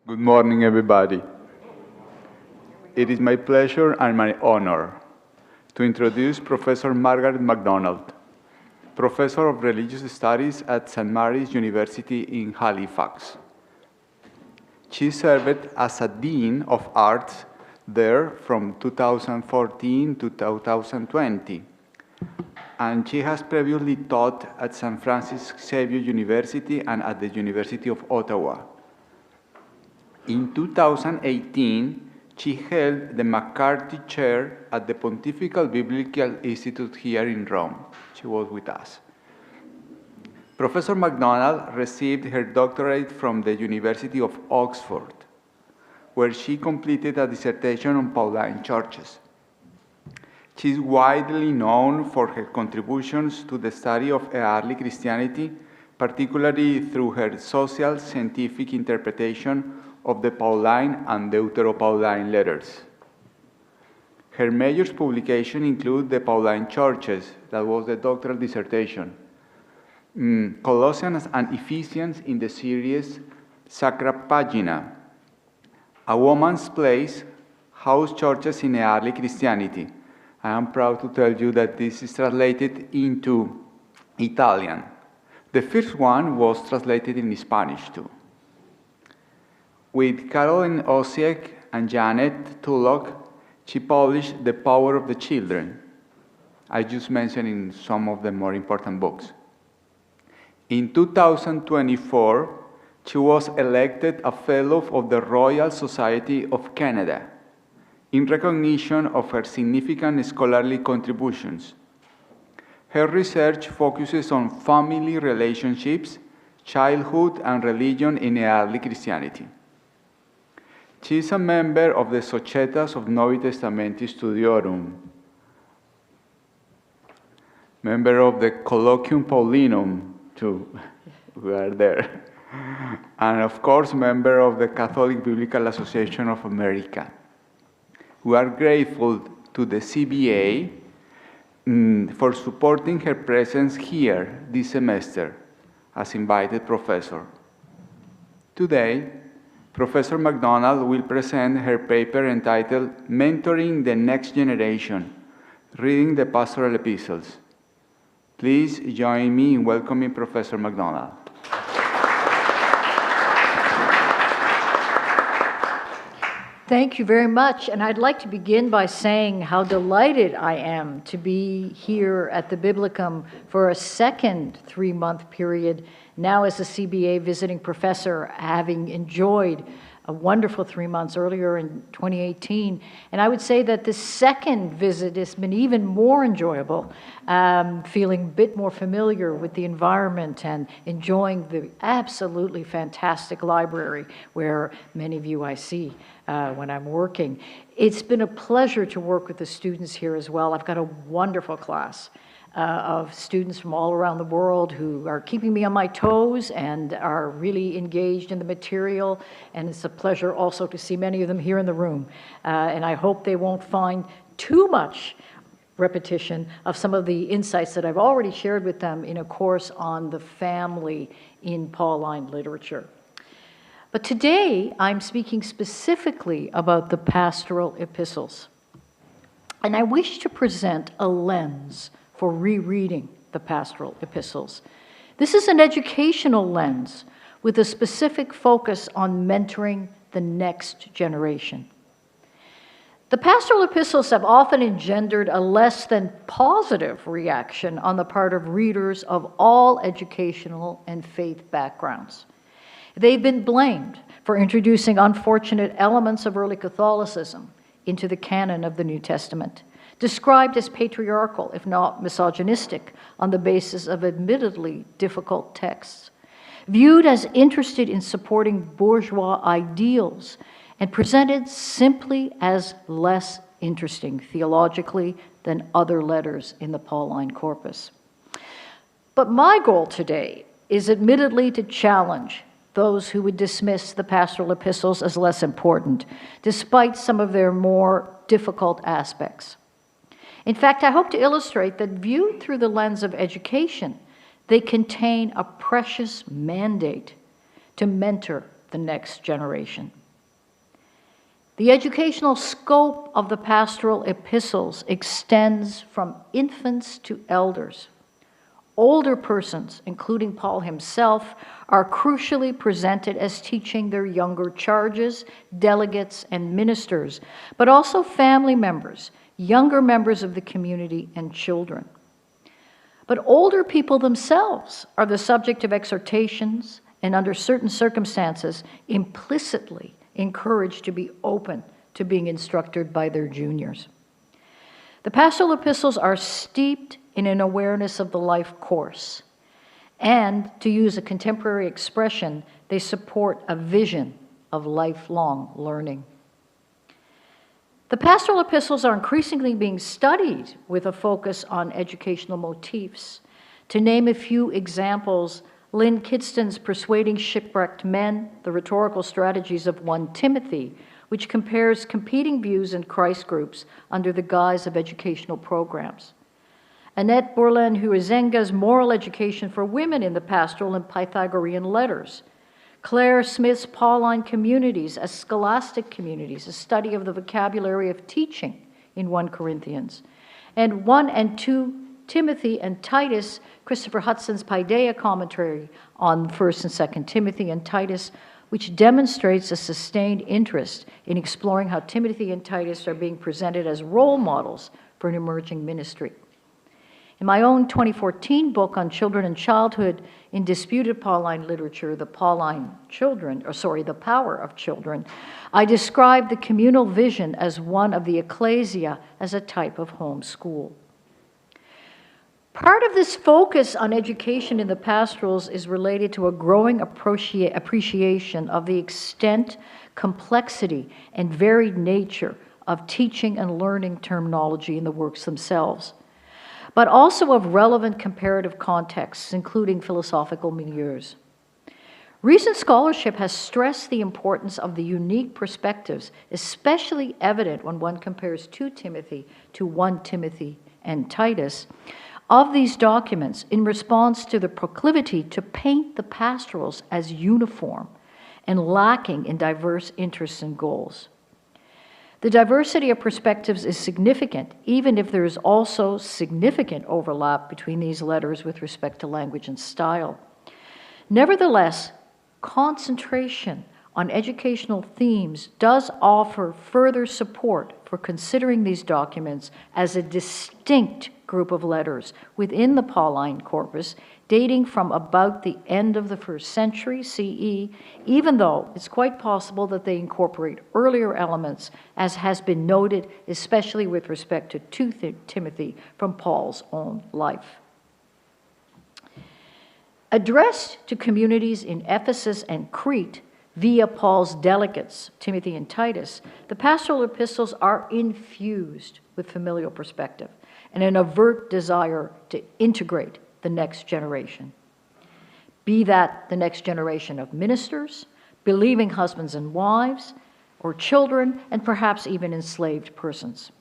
Good morning, everybody. It is my pleasure and my honor to introduce Professor Margaret Macdonald, Professor of Religious Studies at St. Mary's University in Halifax. She served as a Dean of Arts there from 2014 to 2020, and she has previously taught at St. Francis Xavier University and at the University of Ottawa. In 2018, she held the McCarthy Chair at the Pontifical Biblical Institute here in Rome. She was with us. Professor Macdonald received her doctorate from the University of Oxford, where she completed a dissertation on Pauline churches. She is widely known for her contributions to the study of early Christianity, particularly through her social scientific interpretation of the Pauline and Deutero-Pauline letters. Her major publications include the Pauline churches, that was the doctoral dissertation, Colossians and Ephesians in the series Sacra Pagina, A Woman's Place, House Churches in Early Christianity. I am proud to tell you that this is translated into Italian. The first one was translated in Spanish too. With Caroline Osiek and Janet Tulloch, she published The Power of the Children. I just mentioned in some of the more important books. In 2024, she was elected a Fellow of the Royal Society of Canada in recognition of her significant scholarly contributions. Her research focuses on family relationships, childhood, and religion in early Christianity. She is a member of the Societas of Novi Testamenti Studiorum, member of the Colloquium Paulinum, too, we are there, and of course, member of the Catholic Biblical Association of America. We are grateful to the CBA for supporting her presence here this semester as invited professor. Today, Professor Macdonald will present her paper entitled Mentoring the Next Generation, Reading the Pastoral Epistles. Please join me in welcoming Professor Macdonald. Thank you very much, and I'd like to begin by saying how delighted I am to be here at the Biblicum for a second 3-month period, now as a CBA visiting professor, having enjoyed a wonderful 3 months earlier in 2018. And I would say that this second visit has been even more enjoyable, feeling a bit more familiar with the environment and enjoying the absolutely fantastic library where many of you I see when I'm working. It's been a pleasure to work with the students here as well. I've got a wonderful class of students from all around the world who are keeping me on my toes and are really engaged in the material, and it's a pleasure also to see many of them here in the room. And I hope they won't find too much repetition of some of the insights that I've already shared with them in a course on the family in Pauline literature. But today, I'm speaking specifically about the Pastoral Epistles. And I wish to present a lens for rereading the Pastoral Epistles. This is an educational lens with a specific focus on mentoring the next generation. The Pastoral Epistles have often engendered a less than positive reaction on the part of readers of all educational and faith backgrounds. They've been blamed for introducing unfortunate elements of early Catholicism into the canon of the New Testament, described as patriarchal, if not misogynistic, on the basis of admittedly difficult texts, viewed as interested in supporting bourgeois ideals, and presented simply as less interesting theologically than other letters in the Pauline corpus. But my goal today is admittedly to challenge those who would dismiss the Pastoral Epistles as less important, despite some of their more difficult aspects. In fact, I hope to illustrate that viewed through the lens of education, they contain a precious mandate to mentor the next generation. The educational scope of the Pastoral Epistles extends from infants to elders. Older persons, including Paul himself, are crucially presented as teaching their younger charges, delegates, and ministers, but also family members, younger members of the community, and children. But older people themselves are the subject of exhortations and, under certain circumstances, implicitly encouraged to be open to being instructed by their juniors. The Pastoral Epistles are steeped in an awareness of the life course, and, to use a contemporary expression, they support a vision of lifelong learning. The Pastoral Epistles are increasingly being studied with a focus on educational motifs. To name a few examples, Lynn Kidston's Persuading Shipwrecked Men, the Rhetorical Strategies of 1 Timothy, which compares competing views in Christ groups under the guise of educational programs. Annette Bourlain-Huizenga's Moral Education for Women in the Pastoral and Pythagorean Letters. Claire Smith's Pauline Communities as Scholastic Communities, a study of the vocabulary of teaching in 1 Corinthians. And 1 and 2 Timothy and Titus, Christopher Hudson's Paideia commentary on 1st and 2nd Timothy and Titus, which demonstrates a sustained interest in exploring how Timothy and Titus are being presented as role models for an emerging ministry. In my own 2014 book on children and childhood in disputed Pauline literature, The Power of Children, I described the communal vision as one of the ecclesia as a type of home school. Part of this focus on education in the pastorals is related to a growing appreciation of the extent, complexity, and varied nature of teaching and learning terminology in the works themselves, but also of relevant comparative contexts, including philosophical milieus. Recent scholarship has stressed the importance of the unique perspectives, especially evident when one compares 2 Timothy to 1 Timothy and Titus, of these documents in response to the proclivity to paint the pastorals as uniform and lacking in diverse interests and goals. The diversity of perspectives is significant, even if there is also significant overlap between these letters with respect to language and style. Nevertheless, concentration on educational themes does offer further support for considering these documents as a distinct group of letters within the Pauline corpus, dating from about the end of the 1st century CE, even though it's quite possible that they incorporate earlier elements, as has been noted, especially with respect to 2 Timothy from Paul's own life. Addressed to communities in Ephesus and Crete via Paul's delegates, Timothy and Titus, the Pastoral Epistles are infused with familial perspective and an overt desire to integrate the next generation. Be that the next generation of ministers, believing husbands and wives, or children, and perhaps even enslaved persons.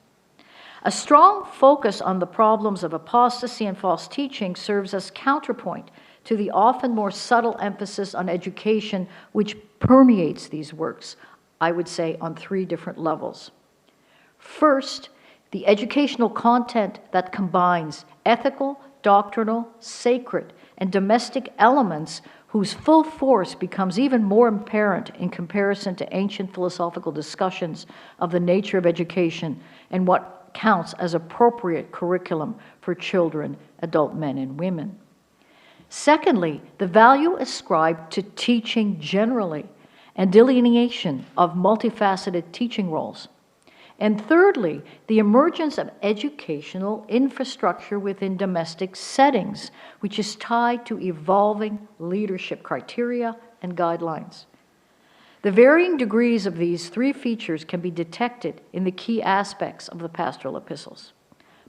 A strong focus on the problems of apostasy and false teaching serves as counterpoint to the often more subtle emphasis on education which permeates these works, I would say on 3 different levels. First, the educational content that combines ethical, doctrinal, sacred, and domestic elements whose full force becomes even more apparent in comparison to ancient philosophical discussions of the nature of education and what counts as appropriate curriculum for children, adult men, and women. Secondly, the value ascribed to teaching generally and delineation of multifaceted teaching roles. And thirdly, the emergence of educational infrastructure within domestic settings, which is tied to evolving leadership criteria and guidelines. The varying degrees of these 3 features can be detected in the key aspects of the Pastoral Epistles.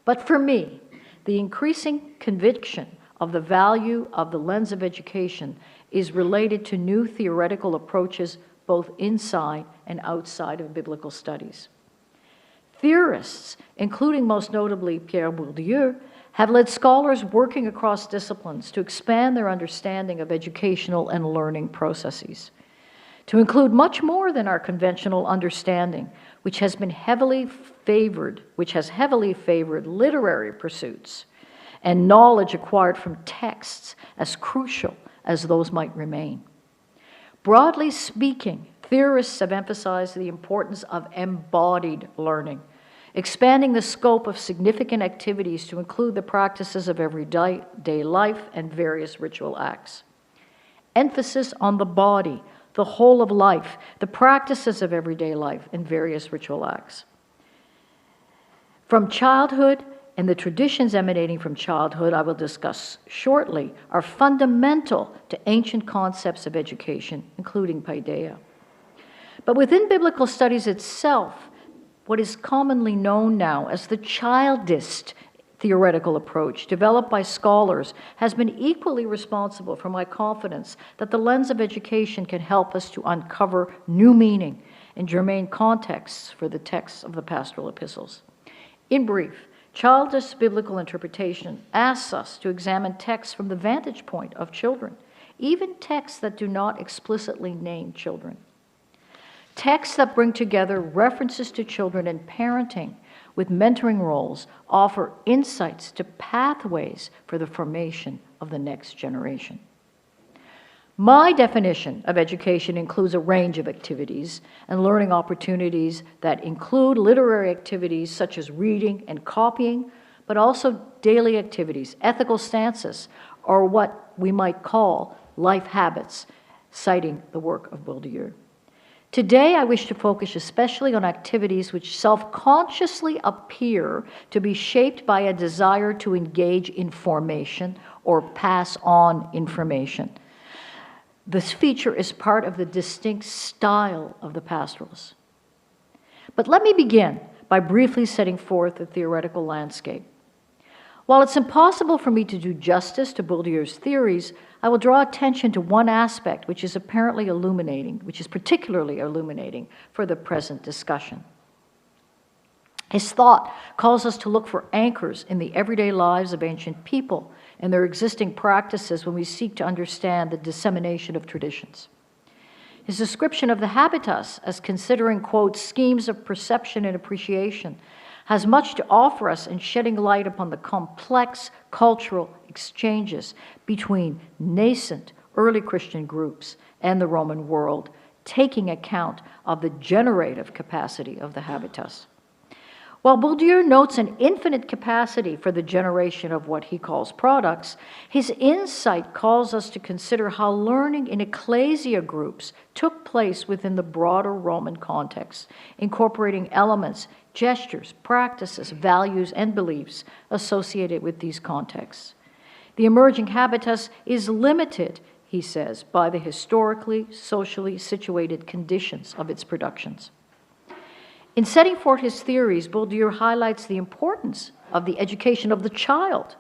But for me, the increasing conviction of the value of the lens of education is related to new theoretical approaches both inside and outside of biblical studies. Theorists, including most notably Pierre Bourdieu, have led scholars working across disciplines to expand their understanding of educational and learning processes. to include much more than our conventional understanding, which has heavily favored literary pursuits and knowledge acquired from texts, as crucial as those might remain. Broadly speaking, theorists have emphasized the importance of embodied learning, expanding the scope of significant activities to include the practices of everyday life and various ritual acts. Emphasis on the body, the whole of life, the practices of everyday life and various ritual acts. From childhood and the traditions emanating from childhood, I will discuss shortly, are fundamental to ancient concepts of education, including paideia. But within biblical studies itself, what is commonly known now as the childist theoretical approach developed by scholars has been equally responsible for my confidence that the lens of education can help us to uncover new meaning and germane contexts for the texts of the Pastoral Epistles. In brief, childish biblical interpretation asks us to examine texts from the vantage point of children, even texts that do not explicitly name children. Texts that bring together references to children and parenting with mentoring roles offer insights to pathways for the formation of the next generation. My definition of education includes a range of activities and learning opportunities that include literary activities such as reading and copying, but also daily activities, ethical stances, or what we might call life habits, citing the work of Bourdieu. Today, I wish to focus especially on activities which self-consciously appear to be shaped by a desire to engage in formation or pass on information. This feature is part of the distinct style of the pastorals. But let me begin by briefly setting forth the theoretical landscape. While it's impossible for me to do justice to Bourdieu's theories, I will draw attention to one aspect which is particularly illuminating for the present discussion. His thought calls us to look for anchors in the everyday lives of ancient people and their existing practices when we seek to understand the dissemination of traditions. His description of the habitus as considering, quote, schemes of perception and appreciation has much to offer us in shedding light upon the complex cultural exchanges between nascent early Christian groups and the Roman world, taking account of the generative capacity of the habitus. While Bourdieu notes an infinite capacity for the generation of what he calls products, his insight calls us to consider how learning in ecclesia groups took place within the broader Roman context, incorporating elements, gestures, practices, values, and beliefs associated with these contexts. The emerging habitus is limited, he says, by the historically, socially situated conditions of its productions. In setting forth his theories, Bourdieu highlights the importance of the education of the child,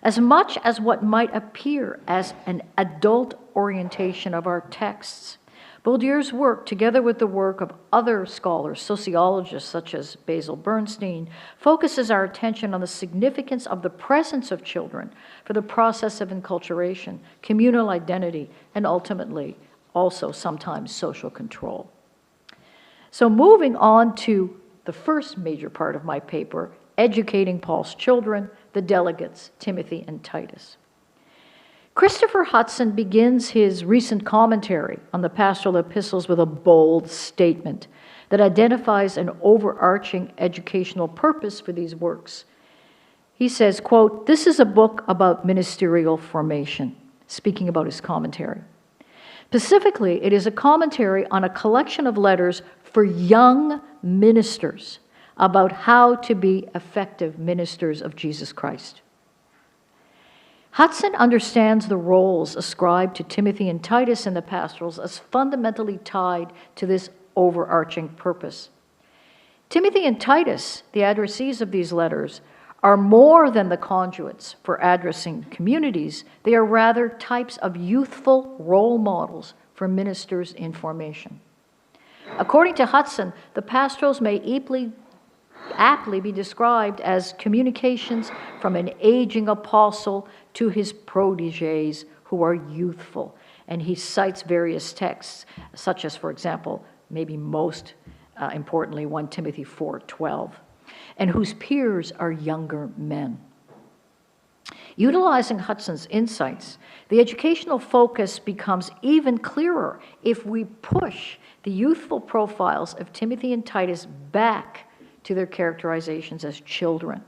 as much as what might appear as an adult orientation of our texts. Bourdieu's work, together with the work of other scholars, sociologists such as Basil Bernstein, focuses our attention on the significance of the presence of children for the process of enculturation, communal identity, and ultimately also sometimes social control. So moving on to the first major part of my paper, educating Paul's children, the delegates, Timothy and Titus. Christopher Hudson begins his recent commentary on the Pastoral Epistles with a bold statement that identifies an overarching educational purpose for these works. He says, quote, "This is a book about ministerial formation," speaking about his commentary. Specifically, it is a commentary on a collection of letters for young ministers about how to be effective ministers of Jesus Christ. Hudson understands the roles ascribed to Timothy and Titus in the pastorals as fundamentally tied to this overarching purpose. Timothy and Titus, the addressees of these letters, are more than the conduits for addressing communities. They are rather types of youthful role models for ministers in formation. According to Hudson, the pastorals may aptly be described as communications from an aging apostle to his protégés who are youthful, and he cites various texts, such as, for example, maybe most importantly, 1 Timothy 4:12, and whose peers are younger men. Utilizing Hudson's insights, the educational focus becomes even clearer if we push the youthful profiles of Timothy and Titus back to their characterizations as children.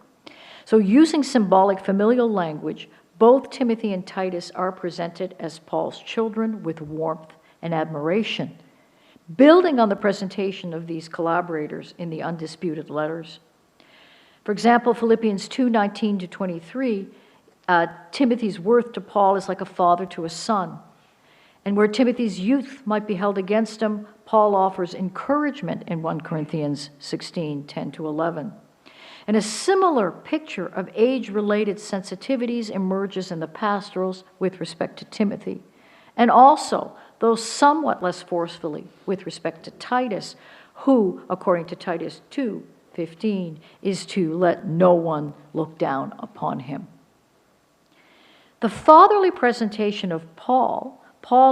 So using symbolic familial language, both Timothy and Titus are presented as Paul's children with warmth and admiration, building on the presentation of these collaborators in the undisputed letters. For example, Philippians 2:19-23, Timothy's worth to Paul is like a father to a son. And where Timothy's youth might be held against him, Paul offers encouragement in 1 Corinthians 16:10-11. And a similar picture of age-related sensitivities emerges in the pastorals with respect to Timothy, and also, though somewhat less forcefully, with respect to Titus, who, according to Titus 2:15, is to let no one look down upon him. The fatherly presentation of Paul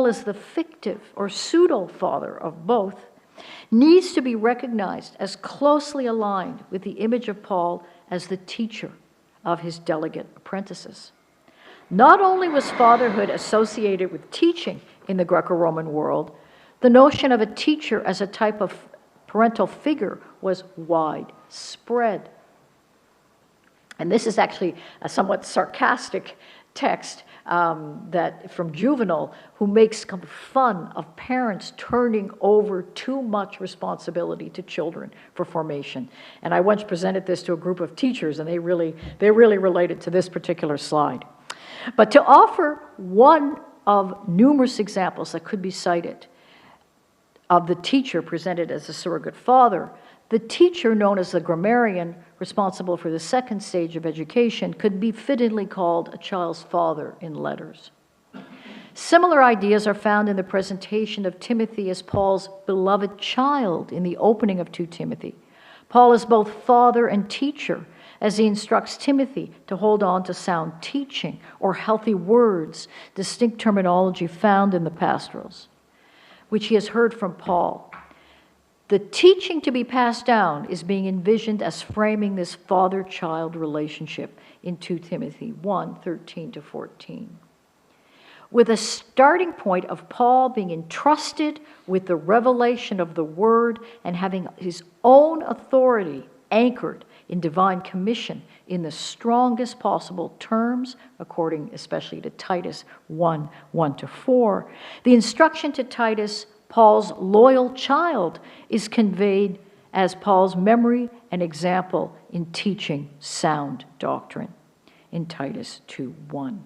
is the fictive or pseudo-father of both, needs to be recognized as closely aligned with the image of Paul as the teacher of his delegate apprentices. Not only was fatherhood associated with teaching in the Greco-Roman world, the notion of a teacher as a type of parental figure was widespread. And this is actually a somewhat sarcastic text that from Juvenal, who makes fun of parents turning over too much responsibility to children for formation. And I once presented this to a group of teachers, and they really related to this particular slide. But to offer one of numerous examples that could be cited of the teacher presented as a surrogate father, the teacher known as the grammarian, responsible for the second stage of education, could be fittingly called a child's father in letters. Similar ideas are found in the presentation of Timothy as Paul's beloved child in the opening of 2 Timothy. Paul is both father and teacher, as he instructs Timothy to hold on to sound teaching or healthy words, distinct terminology found in the pastorals, which he has heard from Paul. The teaching to be passed down is being envisioned as framing this father-child relationship in 2 Timothy 1:13-14. With a starting point of Paul being entrusted with the revelation of the Word and having his own authority anchored in divine commission in the strongest possible terms, according especially to Titus 1:1-4, the instruction to Titus, Paul's loyal child, is conveyed as Paul's memory and example in teaching sound doctrine in Titus 2:1.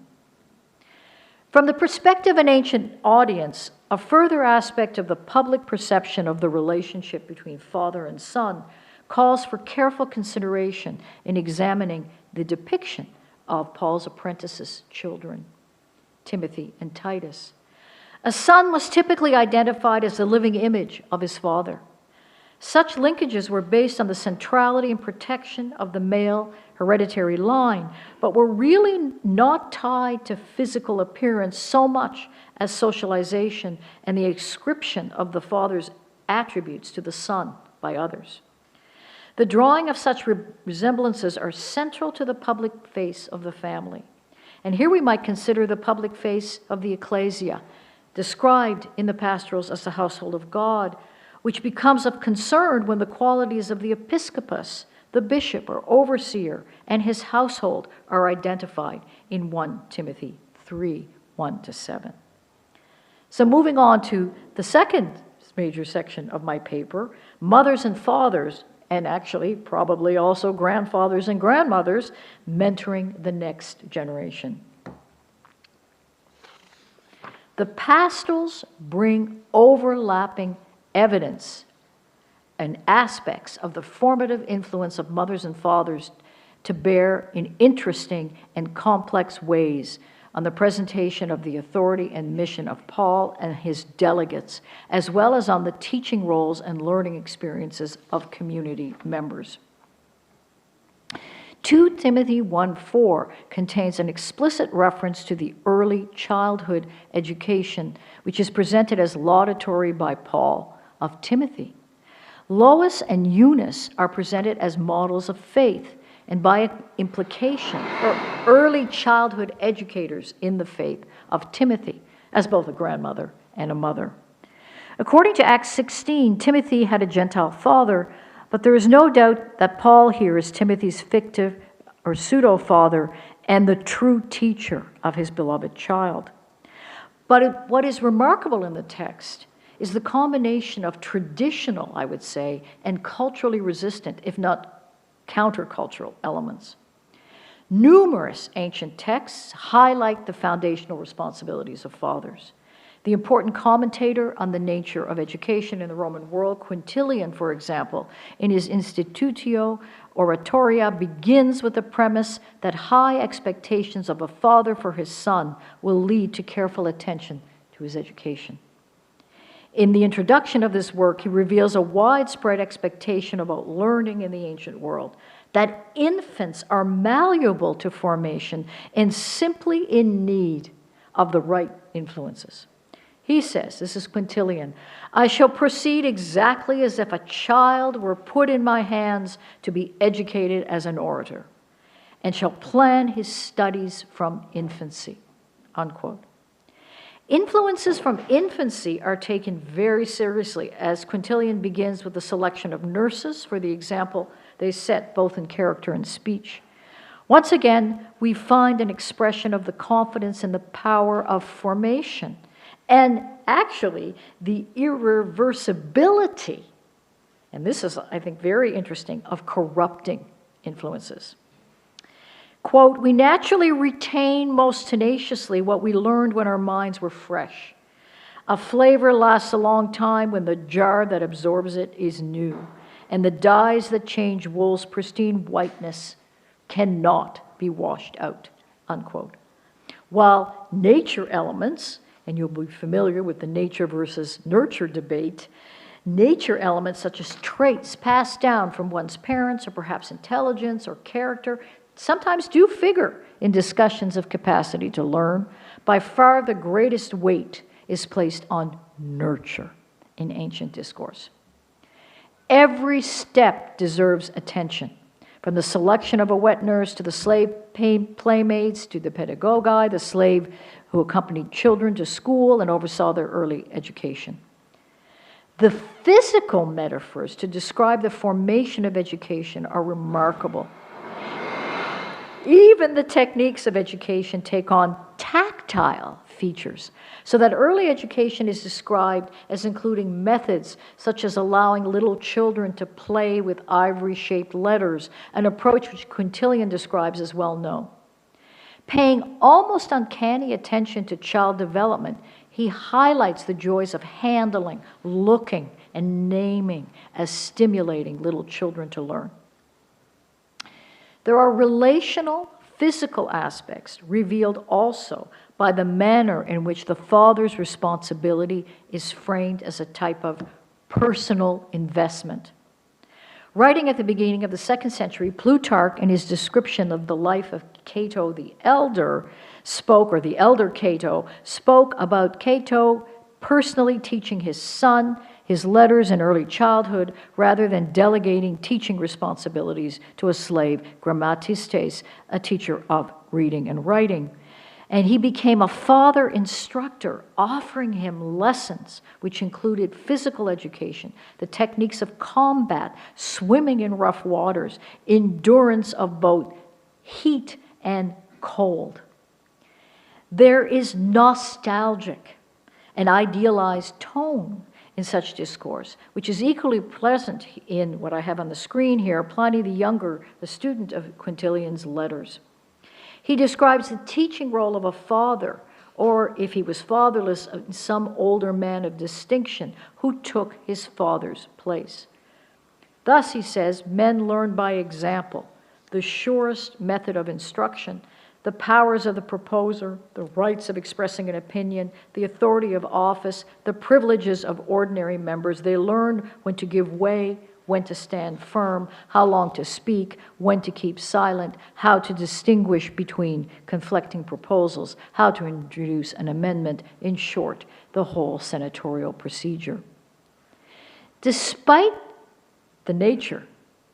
From the perspective of an ancient audience, a further aspect of the public perception of the relationship between father and son calls for careful consideration in examining the depiction of Paul's apprentices' children, Timothy and Titus. A son was typically identified as the living image of his father. Such linkages were based on the centrality and protection of the male hereditary line, but were really not tied to physical appearance so much as socialization and the ascription of the father's attributes to the son by others. The drawing of such resemblances are central to the public face of the family. And here we might consider the public face of the ecclesia, described in the pastorals as the household of God, which becomes of concern when the qualities of the episcopus, the bishop or overseer, and his household are identified in 1 Timothy 3:1-7. So moving on to the second major section of my paper, mothers and fathers, and actually probably also grandfathers and grandmothers, mentoring the next generation. The pastorals bring overlapping evidence and aspects of the formative influence of mothers and fathers to bear in interesting and complex ways on the presentation of the authority and mission of Paul and his delegates, as well as on the teaching roles and learning experiences of community members. 2 Timothy 1:4 contains an explicit reference to the early childhood education, which is presented as laudatory by Paul of Timothy. Lois and Eunice are presented as models of faith, and by implication, early childhood educators in the faith of Timothy, as both a grandmother and a mother. According to Acts 16, Timothy had a Gentile father, but there is no doubt that Paul here is Timothy's fictive or pseudo-father and the true teacher of his beloved child. But what is remarkable in the text is the combination of traditional, I would say, and culturally resistant, if not countercultural elements. Numerous ancient texts highlight the foundational responsibilities of fathers. The important commentator on the nature of education in the Roman world, Quintilian, for example, in his Institutio Oratoria, begins with the premise that high expectations of a father for his son will lead to careful attention to his education. In the introduction of this work, he reveals a widespread expectation about learning in the ancient world, that infants are malleable to formation and simply in need of the right influences. He says, this is Quintilian, "I shall proceed exactly as if a child were put in my hands to be educated as an orator, and shall plan his studies from infancy," unquote. Influences from infancy are taken very seriously, as Quintilian begins with the selection of nurses for the example they set both in character and speech. Once again, we find an expression of the confidence in the power of formation, and actually the irreversibility, and this is, I think, very interesting, of corrupting influences. Quote, "We naturally retain most tenaciously what we learned when our minds were fresh. A flavor lasts a long time when the jar that absorbs it is new, and the dyes that change wool's pristine whiteness cannot be washed out," unquote. While nature elements, and you'll be familiar with the nature versus nurture debate, nature elements such as traits passed down from one's parents or perhaps intelligence or character sometimes do figure in discussions of capacity to learn. By far the greatest weight is placed on nurture in ancient discourse. Every step deserves attention, from the selection of a wet nurse to the slave playmates to the pedagogi, the slave who accompanied children to school and oversaw their early education. The physical metaphors to describe the formation of education are remarkable. Even the techniques of education take on tactile features, so that early education is described as including methods such as allowing little children to play with ivory-shaped letters, an approach which Quintilian describes as well known. Paying almost uncanny attention to child development, he highlights the joys of handling, looking, and naming as stimulating little children to learn. There are relational, physical aspects revealed also by the manner in which the father's responsibility is framed as a type of personal investment. Writing at the beginning of the 2nd century, Plutarch, in his description of the life of Cato the Elder, the elder Cato, spoke about Cato personally teaching his son his letters in early childhood rather than delegating teaching responsibilities to a slave, grammatistes, a teacher of reading and writing. And he became a father instructor, offering him lessons which included physical education, the techniques of combat, swimming in rough waters, endurance of both heat and cold. There is nostalgic and idealized tone in such discourse, which is equally present in what I have on the screen here, Pliny the Younger, the student of Quintilian's letters. He describes the teaching role of a father, or if he was fatherless, some older man of distinction who took his father's place. Thus, he says, men learn by example, the surest method of instruction, the powers of the proposer, the rights of expressing an opinion, the authority of office, the privileges of ordinary members. They learn when to give way, when to stand firm, how long to speak, when to keep silent, how to distinguish between conflicting proposals, how to introduce an amendment, in short, the whole senatorial procedure. Despite the nature,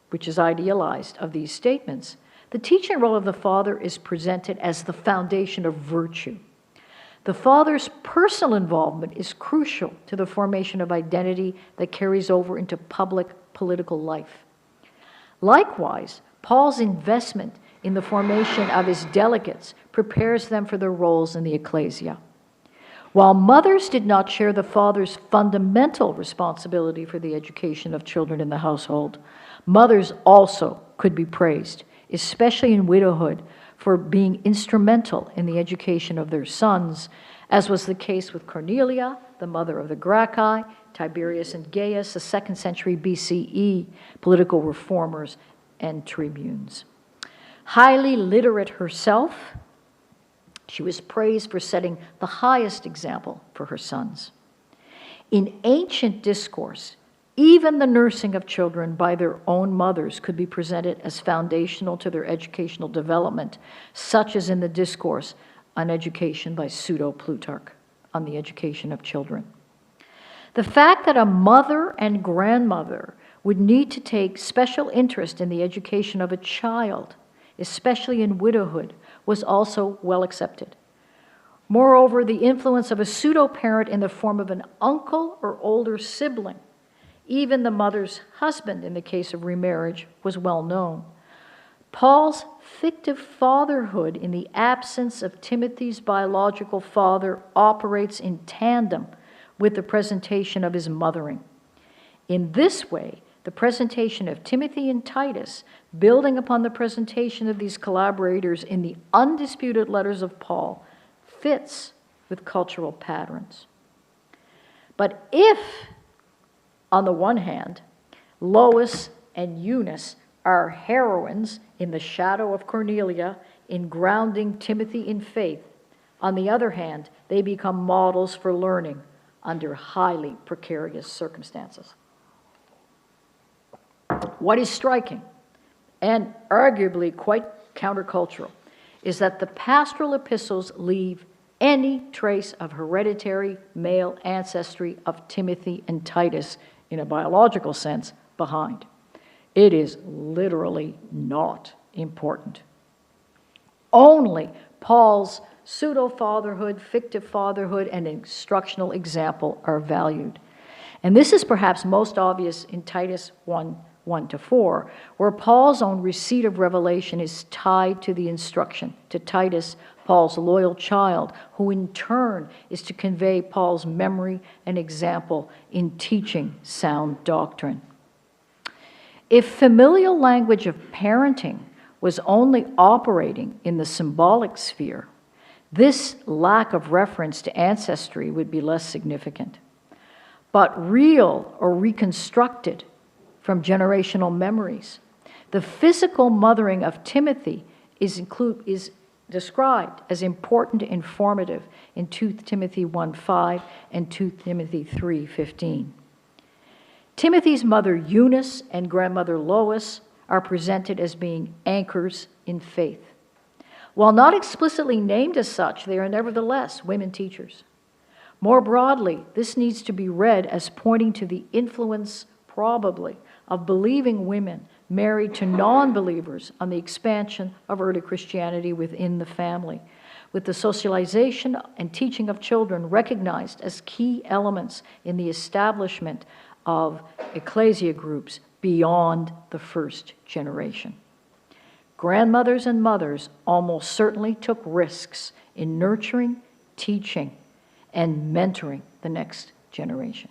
which is idealized, of these statements, the teaching role of the father is presented as the foundation of virtue. The father's personal involvement is crucial to the formation of identity that carries over into public political life. Likewise, Paul's investment in the formation of his delegates prepares them for their roles in the ecclesia. While mothers did not share the father's fundamental responsibility for the education of children in the household, mothers also could be praised, especially in widowhood, for being instrumental in the education of their sons, as was the case with Cornelia, the mother of the Gracchi, Tiberius and Gaius, the 2nd century BCE political reformers and tribunes. Highly literate herself, she was praised for setting the highest example for her sons. In ancient discourse, even the nursing of children by their own mothers could be presented as foundational to their educational development, such as in the discourse on education by Pseudo-Plutarch on the education of children. The fact that a mother and grandmother would need to take special interest in the education of a child, especially in widowhood, was also well accepted. Moreover, the influence of a pseudo-parent in the form of an uncle or older sibling, even the mother's husband in the case of remarriage, was well known. Paul's fictive fatherhood in the absence of Timothy's biological father operates in tandem with the presentation of his mothering. In this way, the presentation of Timothy and Titus, building upon the presentation of these collaborators in the undisputed letters of Paul, fits with cultural patterns. But if, on the one hand, Lois and Eunice are heroines in the shadow of Cornelia in grounding Timothy in faith, on the other hand, they become models for learning under highly precarious circumstances. What is striking, and arguably quite countercultural, is that the pastoral epistles leave any trace of hereditary male ancestry of Timothy and Titus, in a biological sense, behind. It is literally not important. Only Paul's pseudo-fatherhood, fictive fatherhood, and instructional example are valued. And this is perhaps most obvious in Titus 1:1-4, where Paul's own receipt of revelation is tied to the instruction to Titus, Paul's loyal child, who in turn is to convey Paul's memory and example in teaching sound doctrine. If familial language of parenting was only operating in the symbolic sphere, this lack of reference to ancestry would be less significant. But real or reconstructed from generational memories, the physical mothering of Timothy is described as important and informative in 2 Timothy 1:5 and 2 Timothy 3:15. Timothy's mother Eunice and grandmother Lois are presented as being anchors in faith. While not explicitly named as such, they are nevertheless women teachers. More broadly, this needs to be read as pointing to the influence, probably, of believing women married to non-believers on the expansion of early Christianity within the family, with the socialization and teaching of children recognized as key elements in the establishment of ecclesia groups beyond the first generation. Grandmothers and mothers almost certainly took risks in nurturing, teaching, and mentoring the next generation.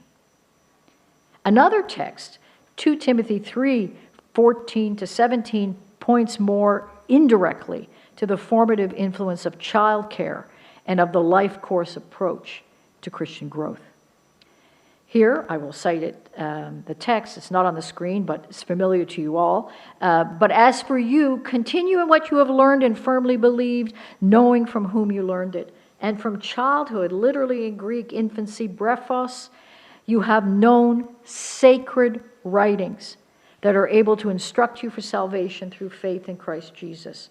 Another text, 2 Timothy 3:14-17, points more indirectly to the formative influence of childcare and of the life course approach to Christian growth. Here, I will cite it, the text. It's not on the screen, but it's familiar to you all. But as for you, continue in what you have learned and firmly believed, knowing from whom you learned it. And from childhood, literally in Greek, infancy, brephos, you have known sacred writings, that are able to instruct you for salvation through faith in Christ Jesus.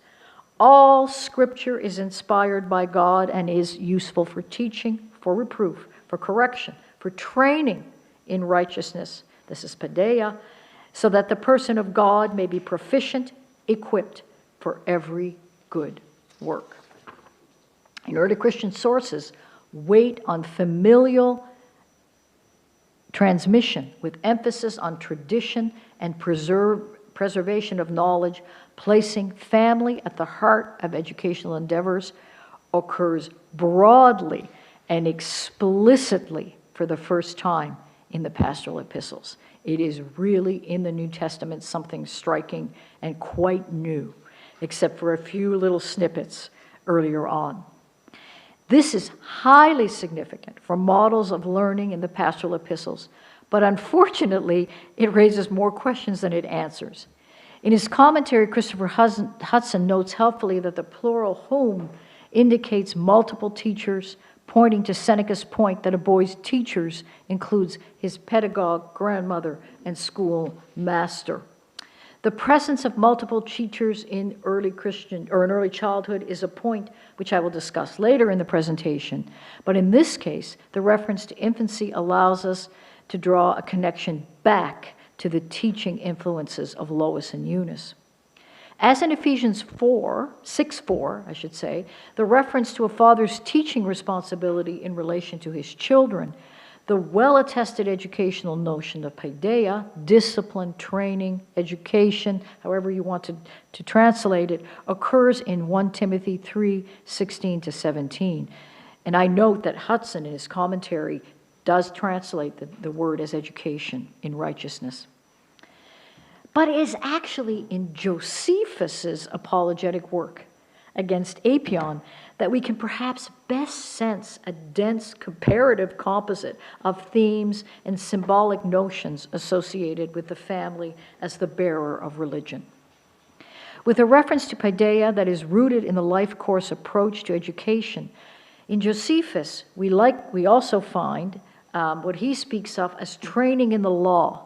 All Scripture is inspired by God and is useful for teaching, for reproof, for correction, for training in righteousness. This is paideia, so that the person of God may be proficient, equipped for every good work. In early Christian sources, weight on familial transmission with emphasis on tradition and preservation of knowledge, placing family at the heart of educational endeavors, occurs broadly and explicitly for the first time in the Pastoral Epistles. It is really in the New Testament something striking and quite new, except for a few little snippets earlier on. This is highly significant for models of learning in the Pastoral Epistles, but unfortunately, it raises more questions than it answers. In his commentary, Christopher Hudson notes helpfully that the plural whom indicates multiple teachers, pointing to Seneca's point that a boy's teachers includes his pedagogue, grandmother, and school master. The presence of multiple teachers in early childhood is a point which I will discuss later in the presentation. But in this case, the reference to infancy allows us to draw a connection back to the teaching influences of Lois and Eunice. As in Ephesians 6:4, the reference to a father's teaching responsibility in relation to his children, the well-attested educational notion of paideia, discipline, training, education, however you want to translate it, occurs in 1 Timothy 3:16-17. And I note that Hudson, in his commentary, does translate the word as education in righteousness. But it is actually in Josephus's apologetic work against Apion that we can perhaps best sense a dense comparative composite of themes and symbolic notions associated with the family as the bearer of religion. With a reference to paideia that is rooted in the life course approach to education, in Josephus we also find what he speaks of as training in the law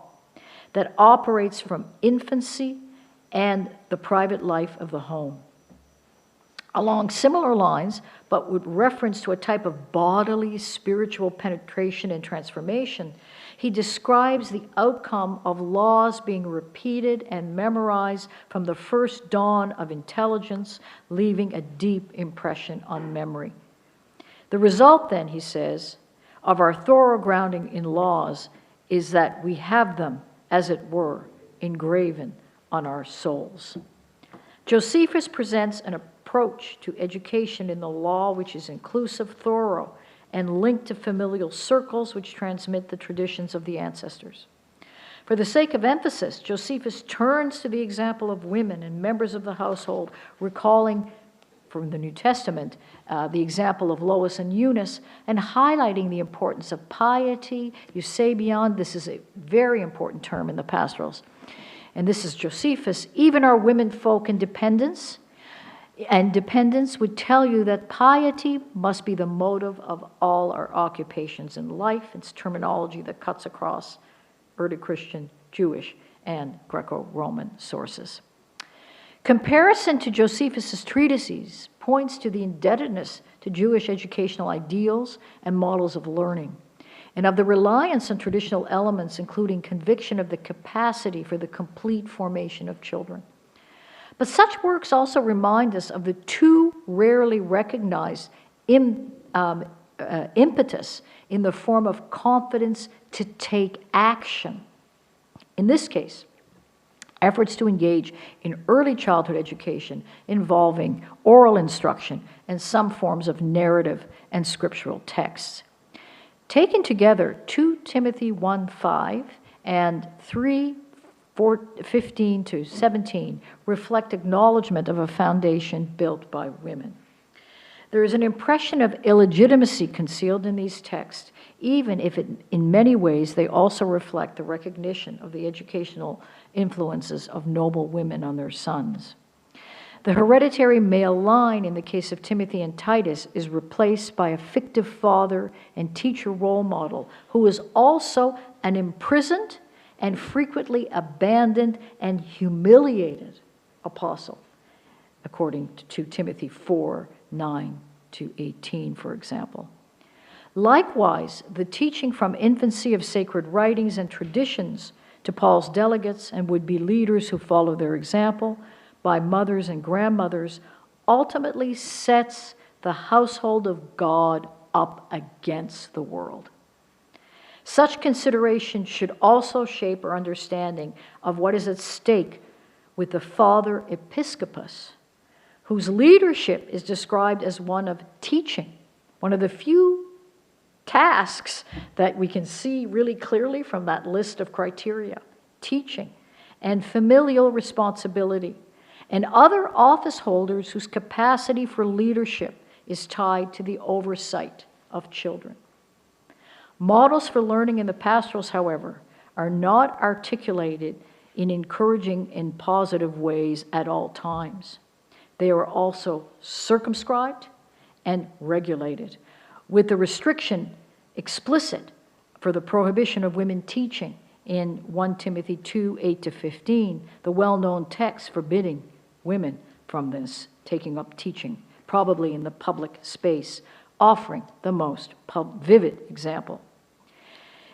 that operates from infancy and the private life of the home. Along similar lines, but with reference to a type of bodily spiritual penetration and transformation, he describes the outcome of laws being repeated and memorized from the first dawn of intelligence, leaving a deep impression on memory. The result, then, he says, of our thorough grounding in laws is that we have them, as it were, engraven on our souls. Josephus presents an approach to education in the law which is inclusive, thorough, and linked to familial circles which transmit the traditions of the ancestors. For the sake of emphasis, Josephus turns to the example of women and members of the household, recalling from the New Testament the example of Lois and Eunice, and highlighting the importance of piety, eusebion. This is a very important term in the pastorals. And this is Josephus. Even our women folk and dependents would tell you that piety must be the motive of all our occupations in life. It's terminology that cuts across early Christian, Jewish, and Greco-Roman sources. Comparison to Josephus's treatises points to the indebtedness to Jewish educational ideals and models of learning, and of the reliance on traditional elements, including conviction of the capacity for the complete formation of children. But such works also remind us of the too rarely recognized impetus in the form of confidence to take action. In this case, efforts to engage in early childhood education involving oral instruction and some forms of narrative and scriptural texts. Taken together, 2 Timothy 1:5 and 3:15-17 reflect acknowledgement of a foundation built by women. There is an impression of illegitimacy concealed in these texts, even if in many ways they also reflect the recognition of the educational influences of noble women on their sons. The hereditary male line in the case of Timothy and Titus is replaced by a fictive father and teacher role model who is also an imprisoned and frequently abandoned and humiliated apostle, according to Timothy 4:9-18, for example. Likewise, the teaching from infancy of sacred writings and traditions to Paul's delegates and would-be leaders who follow their example by mothers and grandmothers ultimately sets the household of God up against the world. Such consideration should also shape our understanding of what is at stake with the Father Episcopus, whose leadership is described as one of teaching, one of the few tasks that we can see really clearly from that list of criteria: teaching and familial responsibility, and other office holders whose capacity for leadership is tied to the oversight of children. Models for learning in the pastorals, however, are not articulated in encouraging in positive ways at all times. They are also circumscribed and regulated, with the restriction explicit for the prohibition of women teaching in 1 Timothy 2:8-15, the well-known text forbidding women from this taking up teaching, probably in the public space, offering the most vivid example.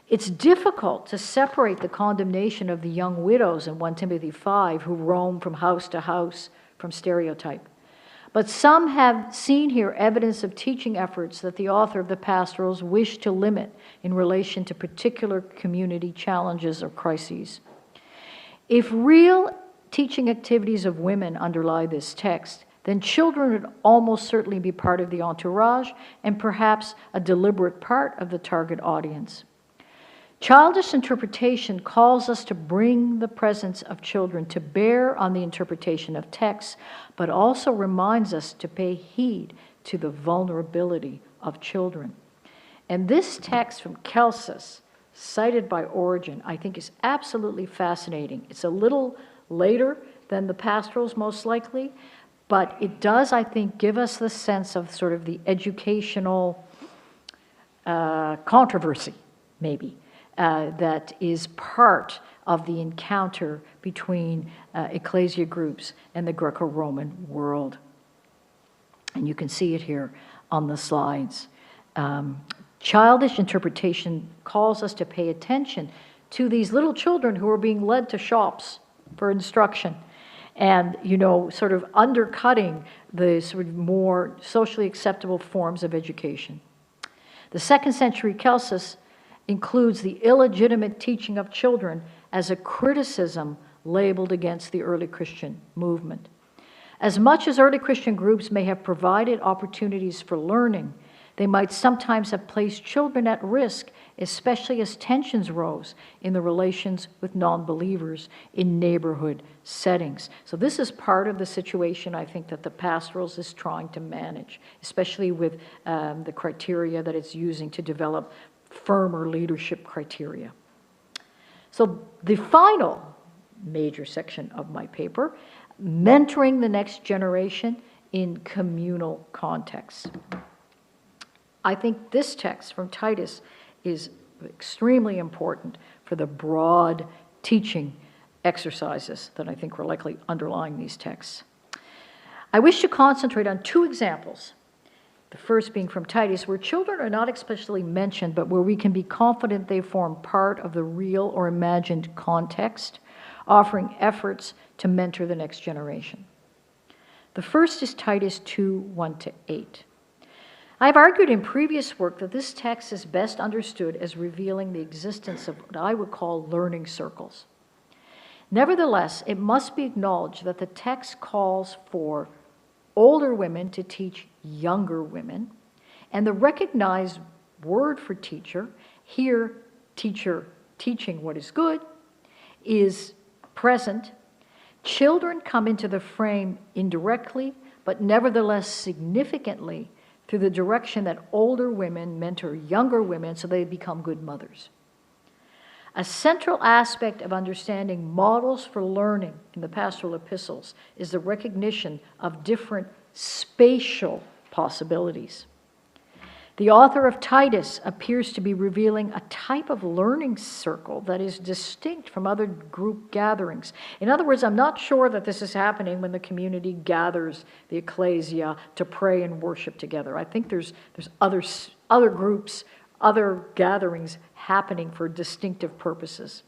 It's difficult to separate the condemnation of the young widows in 1 Timothy 5 who roam from house to house from stereotype. But some have seen here evidence of teaching efforts that the author of the pastorals wished to limit in relation to particular community challenges or crises. If real teaching activities of women underlie this text, then children would almost certainly be part of the entourage and perhaps a deliberate part of the target audience. Childish interpretation calls us to bring the presence of children to bear on the interpretation of texts, but also reminds us to pay heed to the vulnerability of children. And this text from Celsus, cited by Origen, I think is absolutely fascinating. It's a little later than the pastorals, most likely, but it does, I think, give us the sense of sort of the educational controversy, maybe, that is part of the encounter between ecclesia groups and the Greco-Roman world. And you can see it here on the slides. Childish interpretation calls us to pay attention to these little children who are being led to shops for instruction and, sort of undercutting the sort of more socially acceptable forms of education. The 2nd century Celsus includes the illegitimate teaching of children as a criticism labeled against the early Christian movement. As much as early Christian groups may have provided opportunities for learning, they might sometimes have placed children at risk, especially as tensions rose in the relations with non-believers in neighborhood settings. So this is part of the situation, I think, that the pastorals is trying to manage, especially with the criteria that it's using to develop firmer leadership criteria. So the final major section of my paper, mentoring the next generation in communal contexts. I think this text from Titus is extremely important for the broad teaching exercises that I think were likely underlying these texts. I wish to concentrate on 2 examples. The first being from Titus, where children are not especially mentioned, but where we can be confident they form part of the real or imagined context, offering efforts to mentor the next generation. The first is Titus 2:1-8. I've argued in previous work that this text is best understood as revealing the existence of what I would call learning circles. Nevertheless, it must be acknowledged that the text calls for older women to teach younger women, and the recognized word for teacher, here teacher teaching what is good, is present. Children come into the frame indirectly, but nevertheless significantly through the direction that older women mentor younger women so they become good mothers. A central aspect of understanding models for learning in the Pastoral Epistles is the recognition of different spatial possibilities. The author of Titus appears to be revealing a type of learning circle that is distinct from other group gatherings. In other words, I'm not sure that this is happening when the community gathers, the ecclesia, to pray and worship together. I think there's other groups, other gatherings happening for distinctive purposes.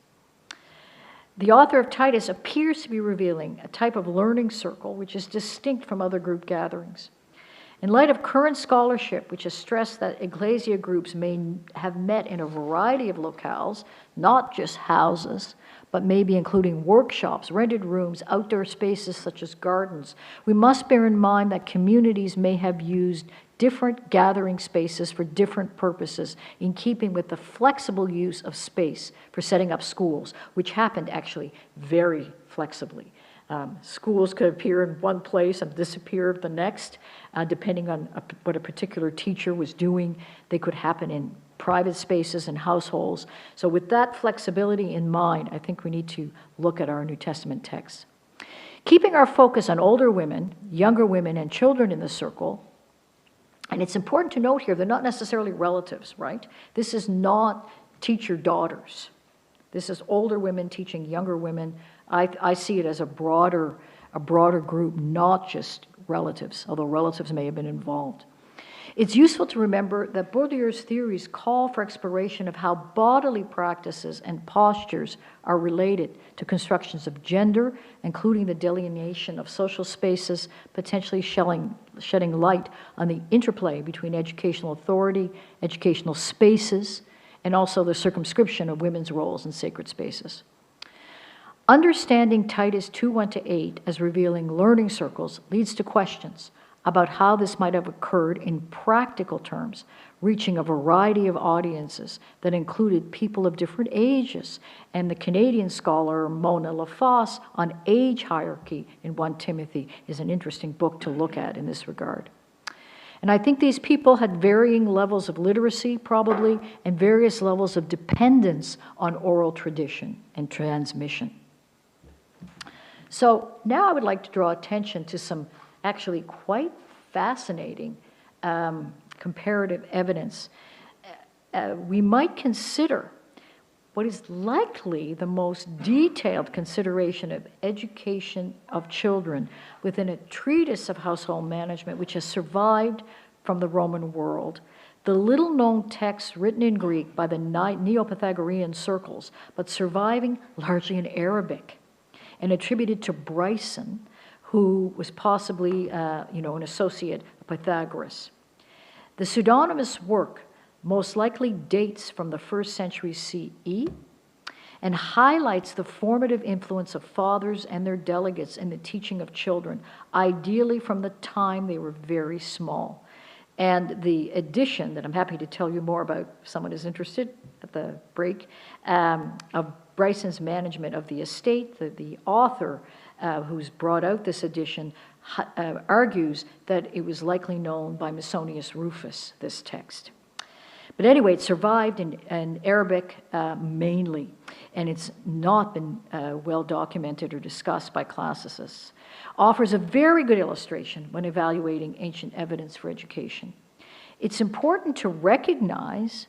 The author of Titus appears to be revealing a type of learning circle which is distinct from other group gatherings. In light of current scholarship, which has stressed that ecclesia groups may have met in a variety of locales, not just houses, but maybe including workshops, rented rooms, outdoor spaces such as gardens, we must bear in mind that communities may have used different gathering spaces for different purposes in keeping with the flexible use of space for setting up schools, which happened actually very flexibly. Schools could appear in one place and disappear the next, depending on what a particular teacher was doing. They could happen in private spaces and households. So with that flexibility in mind, I think we need to look at our New Testament texts. Keeping our focus on older women, younger women, and children in the circle, and it's important to note here, they're not necessarily relatives, right? This is not teacher daughters. This is older women teaching younger women. I see it as a broader group, not just relatives, although relatives may have been involved. It's useful to remember that Baudrillard's theories call for exploration of how bodily practices and postures are related to constructions of gender, including the delineation of social spaces, potentially shedding light on the interplay between educational authority, educational spaces, and also the circumscription of women's roles in sacred spaces. Understanding Titus 2:1-8 as revealing learning circles leads to questions about how this might have occurred in practical terms, reaching a variety of audiences that included people of different ages, and the Canadian scholar Mona Lafosse on age hierarchy in 1 Timothy is an interesting book to look at in this regard. And I think these people had varying levels of literacy, probably, and various levels of dependence on oral tradition and transmission. So now I would like to draw attention to some actually quite fascinating comparative evidence. We might consider what is likely the most detailed consideration of education of children within a treatise of household management which has survived from the Roman world. The little-known text written in Greek by the Neo-Pythagorean circles, but surviving largely in Arabic, and attributed to Bryson, who was possibly an associate of Pythagoras. The pseudonymous work most likely dates from the 1st century CE and highlights the formative influence of fathers and their delegates in the teaching of children, ideally from the time they were very small. And the edition that I'm happy to tell you more about, if someone is interested at the break, of Bryson's management of the estate, the author who's brought out this edition argues that it was likely known by Musonius Rufus, this text. But anyway, it survived in Arabic mainly, and it's not been well documented or discussed by classicists. Offers a very good illustration when evaluating ancient evidence for education. It's important to recognize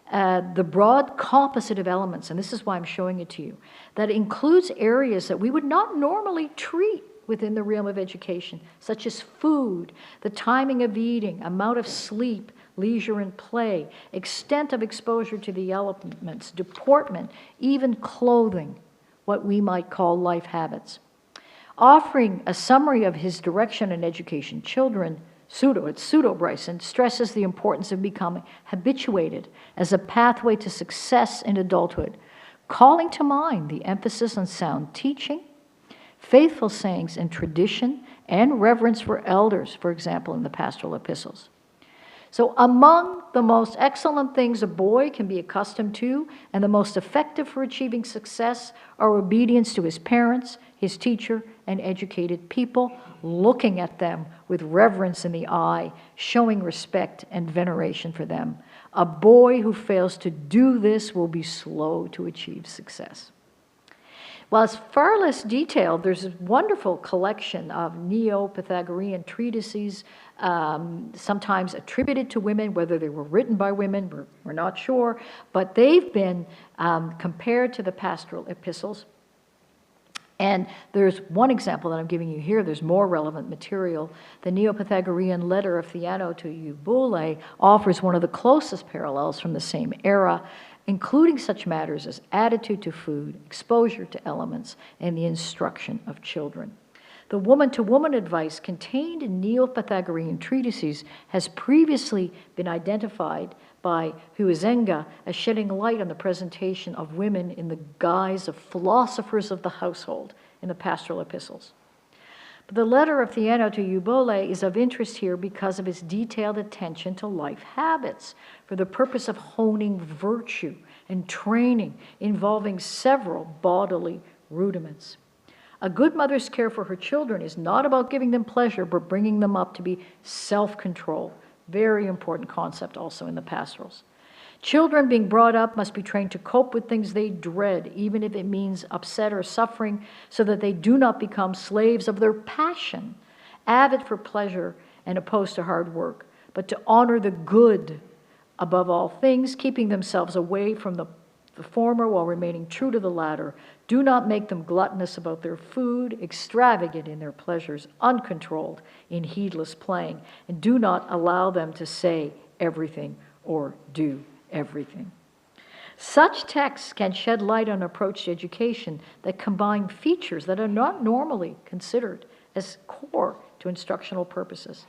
the broad composite of elements, and this is why I'm showing it to you, that includes areas that we would not normally treat within the realm of education, such as food, the timing of eating, amount of sleep, leisure and play, extent of exposure to the elements, deportment, even clothing, what we might call life habits. Offering a summary of his direction in education children, Pseudo-Bryson stresses the importance of becoming habituated as a pathway to success in adulthood, calling to mind the emphasis on sound teaching, faithful sayings and tradition, and reverence for elders, for example, in the Pastoral Epistles. So among the most excellent things a boy can be accustomed to and the most effective for achieving success are obedience to his parents, his teacher, and educated people, looking at them with reverence in the eye, showing respect and veneration for them. A boy who fails to do this will be slow to achieve success. While it's far less detailed, there's a wonderful collection of Neo-Pythagorean treatises, sometimes attributed to women, whether they were written by women, we're not sure, but they've been compared to the Pastoral Epistles. And there's one example that I'm giving you here. There's more relevant material. The Neo-Pythagorean letter of Theano to Eubule offers one of the closest parallels from the same era, including such matters as attitude to food, exposure to elements, and the instruction of children. The woman-to-woman advice contained in Neo-Pythagorean treatises has previously been identified by Huizenga as shedding light on the presentation of women in the guise of philosophers of the household in the Pastoral Epistles. But the letter of Theano to Eubule is of interest here because of its detailed attention to life habits for the purpose of honing virtue and training involving several bodily rudiments. A good mother's care for her children is not about giving them pleasure, but bringing them up to be self-controlled. Very important concept also in the pastorals. Children being brought up must be trained to cope with things they dread, even if it means upset or suffering, so that they do not become slaves of their passion, avid for pleasure and opposed to hard work, but to honor the good above all things, keeping themselves away from the former while remaining true to the latter. Do not make them gluttonous about their food, extravagant in their pleasures, uncontrolled in heedless playing, and do not allow them to say everything or do everything. Such texts can shed light on an approach to education that combine features that are not normally considered as core to instructional purposes.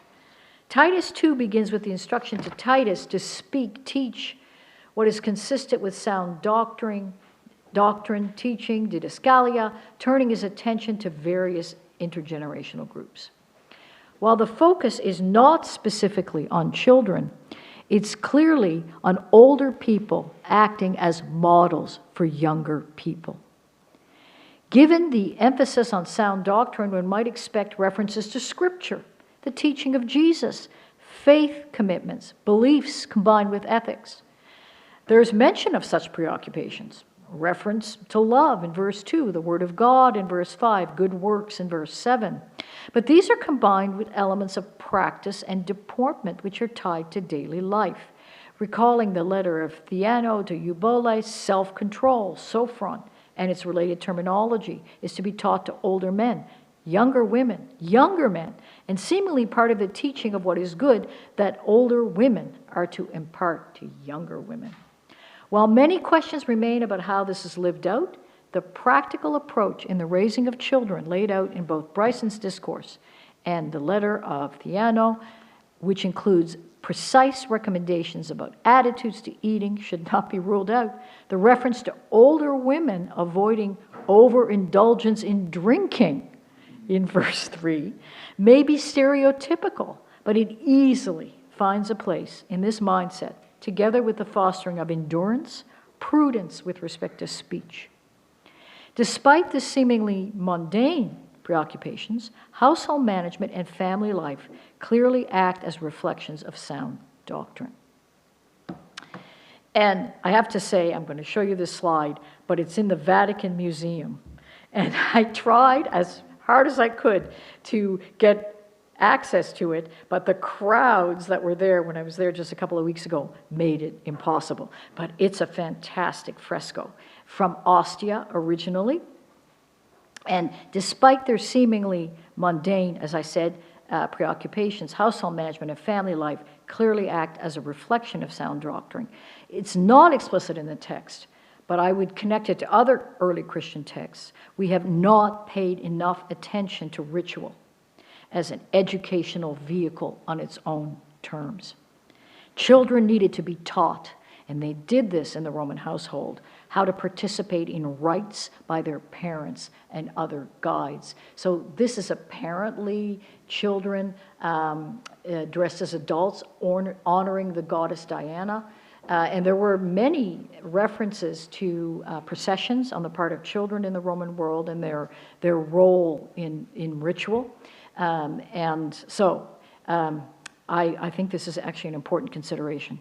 Titus 2 begins with the instruction to Titus to speak, teach what is consistent with sound doctrine, teaching, didascalia, turning his attention to various intergenerational groups. While the focus is not specifically on children, it's clearly on older people acting as models for younger people. Given the emphasis on sound doctrine, one might expect references to Scripture, the teaching of Jesus, faith commitments, beliefs combined with ethics. There's mention of such preoccupations. Reference to love in verse 2, the Word of God in verse 5, good works in verse 7. But these are combined with elements of practice and deportment which are tied to daily life. Recalling the letter of Theano to Eubule, self-control, sophron, and its related terminology is to be taught to older men, younger women, younger men, and seemingly part of the teaching of what is good that older women are to impart to younger women. While many questions remain about how this is lived out, the practical approach in the raising of children laid out in both Bryson's discourse and the letter of Theano, which includes precise recommendations about attitudes to eating, should not be ruled out. The reference to older women avoiding overindulgence in drinking in verse 3 may be stereotypical, but it easily finds a place in this mindset, together with the fostering of endurance, prudence with respect to speech. Despite the seemingly mundane preoccupations, household management and family life clearly act as reflections of sound doctrine. And I have to say, I'm going to show you this slide, but it's in the Vatican Museum. And I tried as hard as I could to get access to it, but the crowds that were there when I was there just a couple of weeks ago made it impossible. But it's a fantastic fresco from Ostia originally. And despite their seemingly mundane, as I said, preoccupations, household management and family life clearly act as a reflection of sound doctrine. It's not explicit in the text, but I would connect it to other early Christian texts. We have not paid enough attention to ritual as an educational vehicle on its own terms. Children needed to be taught, and they did this in the Roman household, how to participate in rites by their parents and other guides. So this is apparently children dressed as adults honoring the goddess Diana. And there were many references to processions on the part of children in the Roman world and their role in ritual. I think this is actually an important consideration.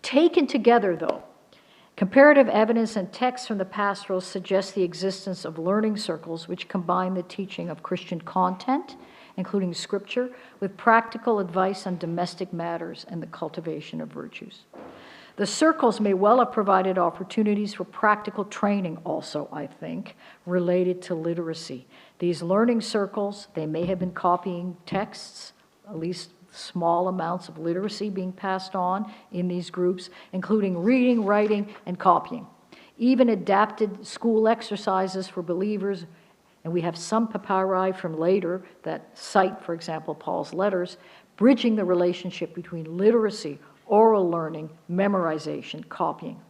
Taken together, though, Comparative evidence and texts from the Pastoral suggest the existence of learning circles which combine the teaching of Christian content, including Scripture, with practical advice on domestic matters and the cultivation of virtues. The circles may well have provided opportunities for practical training also, I think, related to literacy. These learning circles, they may have been copying texts, at least small amounts of literacy being passed on in these groups, including reading, writing, and copying. Even adapted school exercises for believers, and we have some papyri from later that cite, for example, Paul's letters, bridging the relationship between literacy, oral learning, memorization, copying.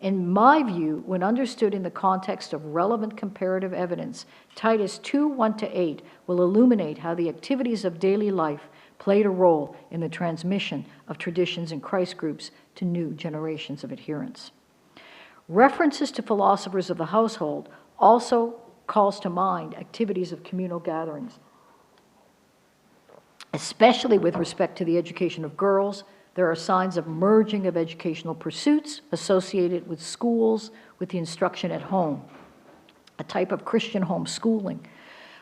In my view, when understood in the context of relevant comparative evidence, Titus 2:1-8 will illuminate how the activities of daily life played a role in the transmission of traditions in Christ groups to new generations of adherents. References to philosophers of the household also calls to mind activities of communal gatherings, especially with respect to the education of girls. There are signs of merging of educational pursuits associated with schools, with the instruction at home, a type of Christian homeschooling.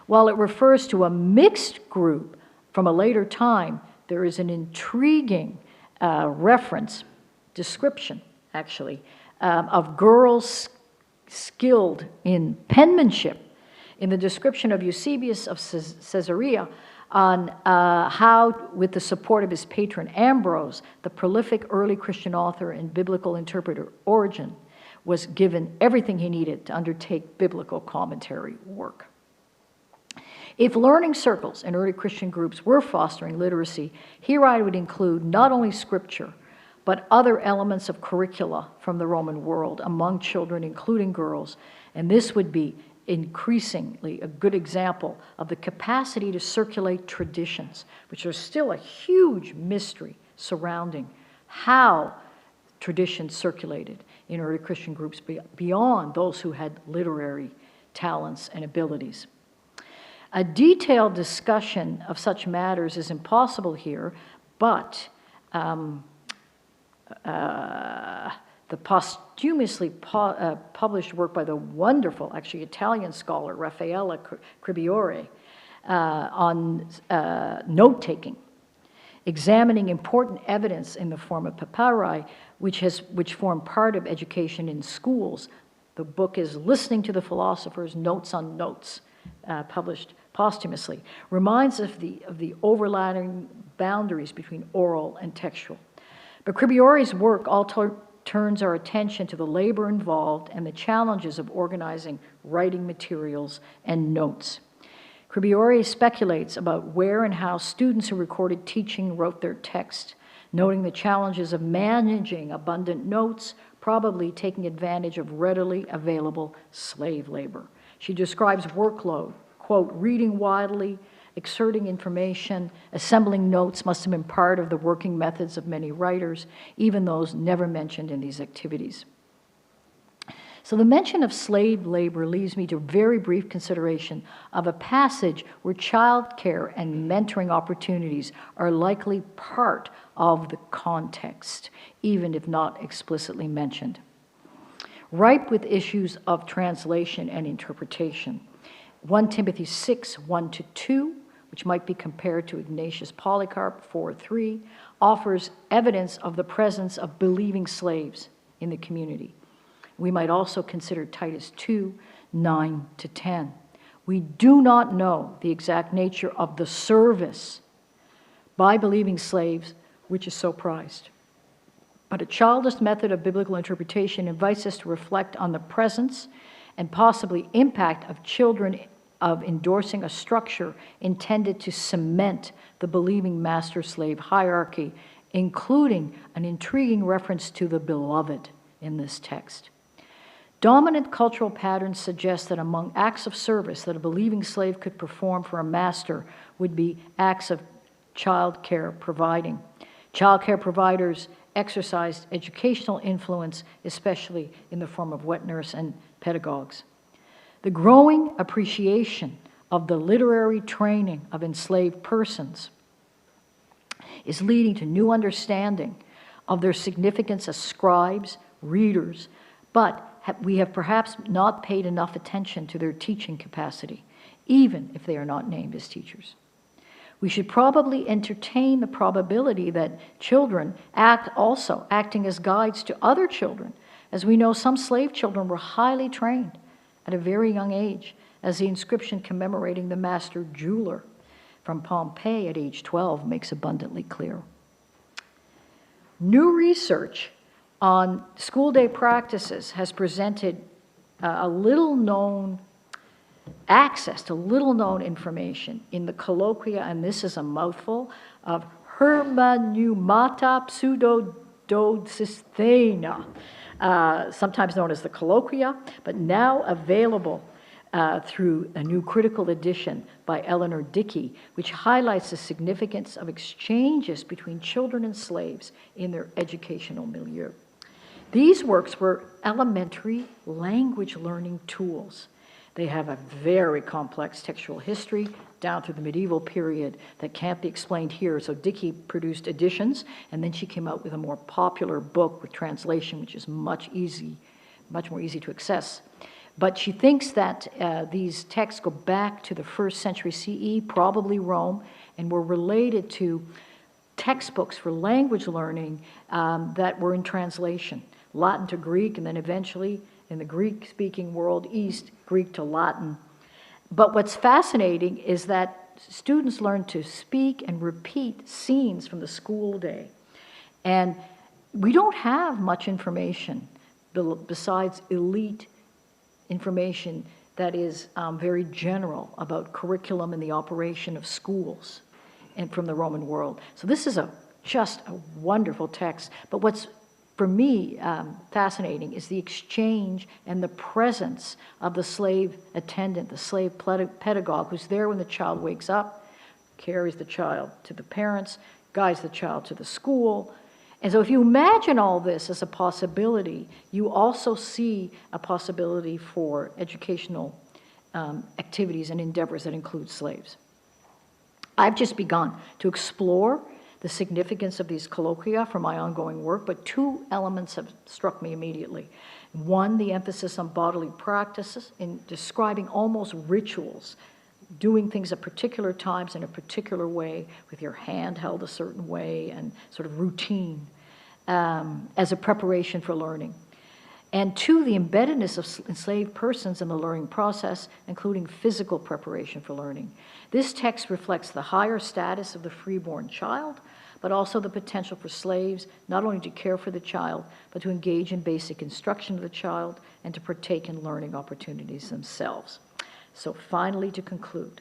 While it refers to a mixed group from a later time, there is an intriguing description, actually, of girls skilled in penmanship in the description of Eusebius of Caesarea on how, with the support of his patron Ambrose, the prolific early Christian author and biblical interpreter Origen was given everything he needed to undertake biblical commentary work. If learning circles in early Christian groups were fostering literacy, here I would include not only Scripture, but other elements of curricula from the Roman world among children, including girls, and this would be increasingly a good example of the capacity to circulate traditions, which are still a huge mystery surrounding how traditions circulated in early Christian groups beyond those who had literary talents and abilities. A detailed discussion of such matters is impossible here, but the posthumously published work by the wonderful, actually Italian scholar, Raffaella Cribiore, on note-taking, examining important evidence in the form of papyri, which form part of education in schools. The book is Listening to the Philosophers, Notes on Notes, published posthumously, reminds us of the overlapping boundaries between oral and textual. But Cribiore's work also turns our attention to the labor involved and the challenges of organizing writing materials and notes. Cribiore speculates about where and how students who recorded teaching wrote their text, noting the challenges of managing abundant notes, probably taking advantage of readily available slave labor. She describes workload, quote, reading widely, exerting information, assembling notes must have been part of the working methods of many writers, even those never mentioned in these activities. So the mention of slave labor leads me to a very brief consideration of a passage where childcare and mentoring opportunities are likely part of the context, even if not explicitly mentioned. Ripe with issues of translation and interpretation. 1 Timothy 6, 1-2, which might be compared to Ignatius Polycarp 4:3, offers evidence of the presence of believing slaves in the community. We might also consider Titus 2, 9-10. We do not know the exact nature of the service by believing slaves, which is so prized. But a childish method of biblical interpretation invites us to reflect on the presence and possibly impact of children of endorsing a structure intended to cement the believing master-slave hierarchy, including an intriguing reference to the beloved in this text. Dominant cultural patterns suggest that among acts of service that a believing slave could perform for a master would be acts of child care providing. Child care providers exercised educational influence, especially in the form of wet nurse and pedagogues. The growing appreciation of the literary training of enslaved persons is leading to new understanding of their significance as scribes, readers, but we have perhaps not paid enough attention to their teaching capacity, even if they are not named as teachers. We should probably entertain the probability that children acting as guides to other children. As we know, some slave children were highly trained at a very young age, as the inscription commemorating the master jeweler from Pompeii at age 12 makes abundantly clear. New research on school day practices has presented access to little-known information in the colloquia, and this is a mouthful, of Hermenumata Pseudododisthena, sometimes known as the colloquia, but now available through a new critical edition by Eleanor Dickey, which highlights the significance of exchanges between children and slaves in their educational milieu. These works were elementary language learning tools. They have a very complex textual history down through the medieval period that can't be explained here. So Dickey produced editions, and then she came out with a more popular book with translation, which is much more easy to access. But she thinks that these texts go back to the 1st century CE, probably Rome, and were related to textbooks for language learning that were in translation, Latin to Greek, and then eventually in the Greek-speaking world, East, Greek to Latin. But what's fascinating is that students learn to speak and repeat scenes from the school day. And we don't have much information besides elite information that is very general about curriculum and the operation of schools and from the Roman world. So this is just a wonderful text. But what's, for me, fascinating is the exchange and the presence of the slave attendant, the slave pedagogue, who's there when the child wakes up, carries the child to the parents, guides the child to the school. And so if you imagine all this as a possibility, you also see a possibility for educational activities and endeavors that include slaves. I've just begun to explore the significance of these colloquia for my ongoing work, but two elements have struck me immediately. One, the emphasis on bodily practices in describing almost rituals, doing things at particular times in a particular way, with your hand held a certain way, and sort of routine as a preparation for learning. And two, the embeddedness of enslaved persons in the learning process, including physical preparation for learning. This text reflects the higher status of the freeborn child, but also the potential for slaves not only to care for the child, but to engage in basic instruction of the child and to partake in learning opportunities themselves. So finally, to conclude,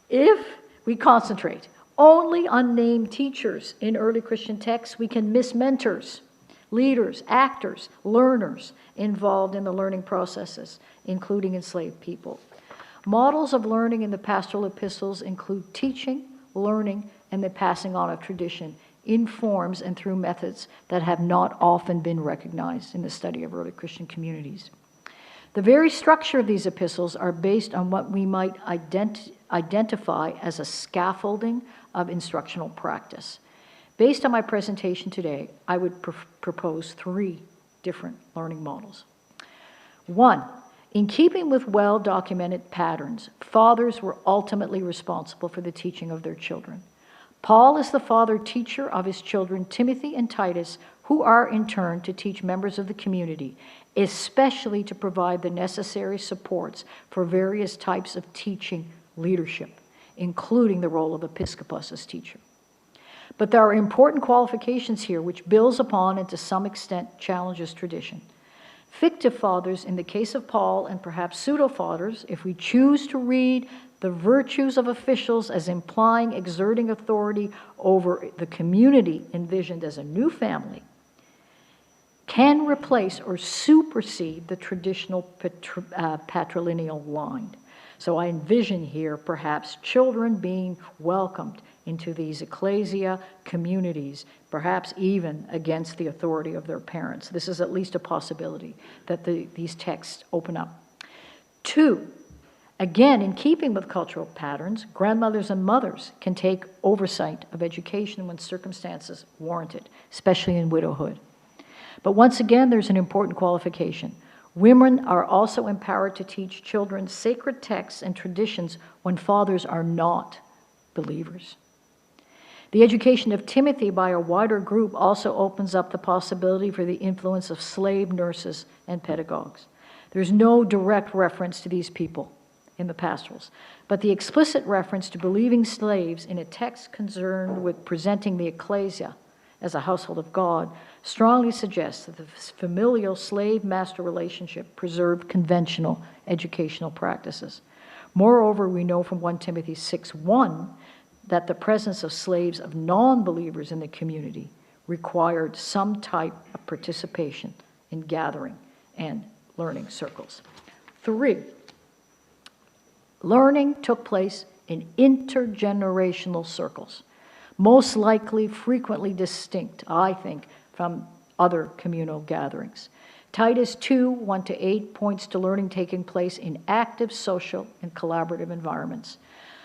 if we concentrate only on named teachers in early Christian texts, we can miss mentors, leaders, actors, learners involved in the learning processes, including enslaved people. Models of learning in the pastoral epistles include teaching, learning, and the passing on of tradition in forms and through methods that have not often been recognized in the study of early Christian communities. The very structure of these epistles are based on what we might identify as a scaffolding of instructional practice. Based on my presentation today, I would propose three different learning models. One, in keeping with well-documented patterns, fathers were ultimately responsible for the teaching of their children. Paul is the father-teacher of his children, Timothy and Titus, who are in turn to teach members of the community, especially to provide the necessary supports for various types of teaching leadership, including the role of episcopos as teacher. But there are important qualifications here which builds upon and to some extent challenges tradition. Fictive fathers, in the case of Paul, and perhaps pseudo-fathers, if we choose to read the virtues of officials as implying exerting authority over the community envisioned as a new family, can replace or supersede the traditional patrilineal line. So I envision here perhaps children being welcomed into these ecclesia communities, perhaps even against the authority of their parents. This is at least a possibility that these texts open up. Two, again, in keeping with cultural patterns, grandmothers and mothers can take oversight of education when circumstances warrant it, especially in widowhood. But once again, there's an important qualification. Women are also empowered to teach children sacred texts and traditions when fathers are not believers. The education of Timothy by a wider group also opens up the possibility for the influence of slave nurses and pedagogues. There's no direct reference to these people in the pastorals, but the explicit reference to believing slaves in a text concerned with presenting the ecclesia as a household of God strongly suggests that the familial slave-master relationship preserved conventional educational practices. Moreover, we know from 1 Timothy 6:1 that the presence of slaves of non-believers in the community required some type of participation in gathering and learning circles. 3, learning took place in intergenerational circles, most likely frequently distinct, I think, from other communal gatherings. Titus 2:1-8 points to learning taking place in active social and collaborative environments.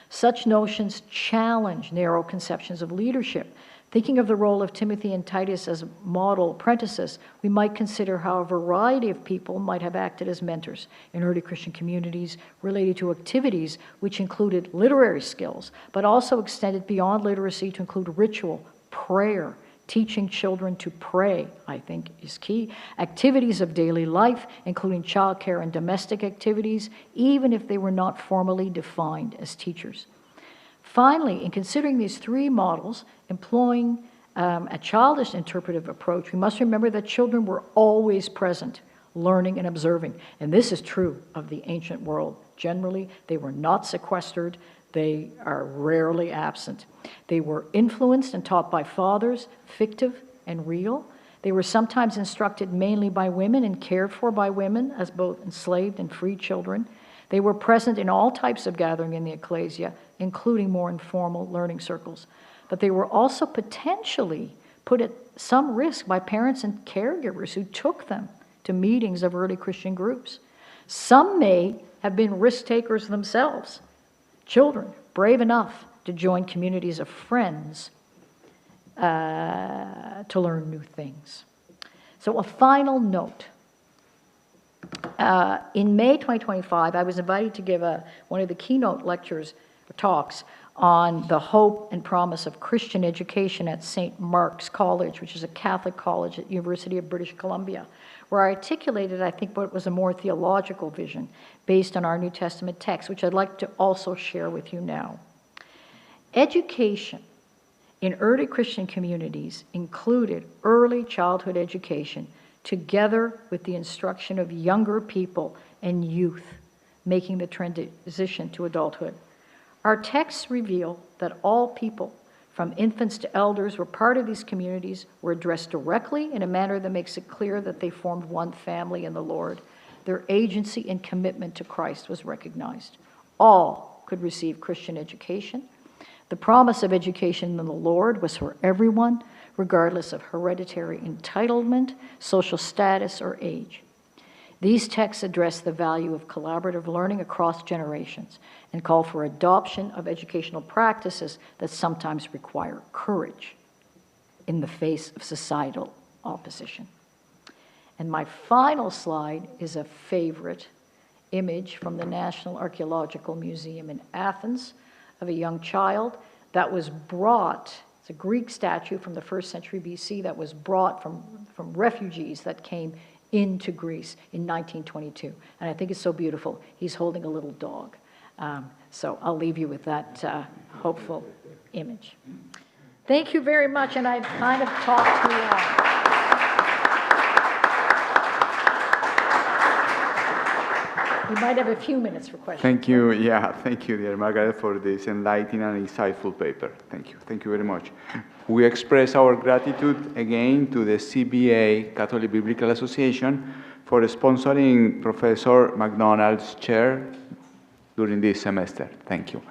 Such notions challenge narrow conceptions of leadership. Thinking of the role of Timothy and Titus as model apprentices, we might consider how a variety of people might have acted as mentors in early Christian communities related to activities which included literary skills, but also extended beyond literacy to include ritual, prayer. Teaching children to pray, I think, is key. Activities of daily life, including childcare and domestic activities, even if they were not formally defined as teachers. Finally, in considering these 3 models, employing a childish interpretive approach, we must remember that children were always present, learning and observing. And this is true of the ancient world. Generally, they were not sequestered. They are rarely absent. They were influenced and taught by fathers, fictive and real. They were sometimes instructed mainly by women and cared for by women as both enslaved and free children. They were present in all types of gathering in the ecclesia, including more informal learning circles. But they were also potentially put at some risk by parents and caregivers who took them to meetings of early Christian groups. Some may have been risk takers themselves. Children brave enough to join communities of friends to learn new things. So a final note. In May 2025, I was invited to give one of the keynote lectures, talks, on the hope and promise of Christian education at St. Mark's College, which is a Catholic college at University of British Columbia, where I articulated, I think, what was a more theological vision based on our New Testament text, which I'd like to also share with you now. Education in early Christian communities included early childhood education together with the instruction of younger people and youth, making the transition to adulthood. Our texts reveal that all people, from infants to elders, were part of these communities, were addressed directly in a manner that makes it clear that they formed one family in the Lord. Their agency and commitment to Christ was recognized. All could receive Christian education. The promise of education in the Lord was for everyone, regardless of hereditary entitlement, social status, or age. These texts address the value of collaborative learning across generations and call for adoption of educational practices that sometimes require courage in the face of societal opposition. And my final slide is a favorite image from the National Archaeological Museum in Athens of a young child that was brought, it's a Greek statue from the 1st century BC that was brought from refugees that came into Greece in 1922. And I think it's so beautiful. He's holding a little dog. So I'll leave you with that hopeful image. Thank you very much, and I've kind of talked too long. We might have a few minutes for questions. Thank you. Yeah, thank you, dear Margaret, for this enlightening and insightful paper. Thank you. Thank you very much. We express our gratitude again to the CBA, Catholic Biblical Association, for sponsoring Professor Macdonald's chair during this semester. Thank you.